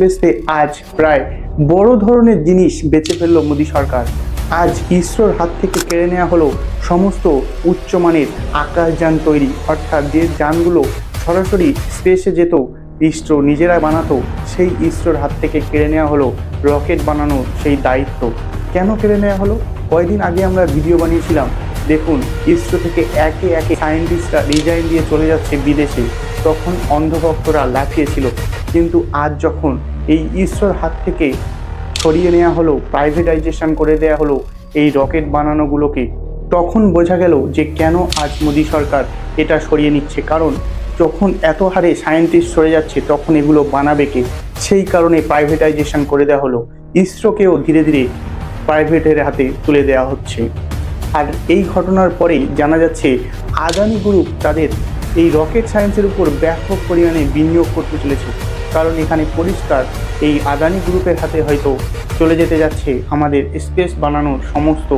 বেচতে আজ প্রায় বড় ধরনের জিনিস বেচে ফেলল মোদী সরকার। আজ ইসরোর হাত থেকে কেড়ে নেওয়া হলো সমস্ত উচ্চমানের আকাশযান তৈরি, অর্থাৎ যে যানগুলো সরাসরি স্পেসে যেত, ইসরো নিজেরা বানাতো, সেই ইসরোর হাত থেকে কেড়ে নেওয়া হলো রকেট বানানোর সেই দায়িত্ব। কেন কেড়ে নেওয়া হলো? কয়েকদিন আগে আমরা ভিডিও বানিয়েছিলাম, দেখুন ইসরো থেকে একে একে সায়েন্টিস্টরা রিজাইন দিয়ে চলে যাচ্ছে বিদেশে, তখন অন্ধভক্তরা লাফিয়েছিল। কিন্তু আজ যখন এই ইসরোর হাত থেকে সরিয়ে নেওয়া হলো, প্রাইভেটাইজেশন করে দেওয়া হলো এই রকেট বানানোগুলোকে, তখন বোঝা গেল যে কেন আজ মোদী সরকার এটা সরিয়ে নিচ্ছে। কারণ যখন এত হারে সায়েন্টিস্ট সরে যাচ্ছে তখন এগুলো বানাবে কে? সেই কারণে প্রাইভেটাইজেশন করে দেওয়া হলো, ইসরোকেও ধীরে ধীরে প্রাইভেটের হাতে তুলে দেওয়া হচ্ছে। আর এই ঘটনার পরেই জানা যাচ্ছে আদানি গ্রুপ তাদের এই রকেট সায়েন্সের উপর ব্যাপক পরিমাণে বিনিয়োগ করতে চলেছে। কারণ এখানে পরিষ্কার এই আদানি গ্রুপের হাতে হয়তো চলে যেতে যাচ্ছে আমাদের স্পেস বানানোর সমস্ত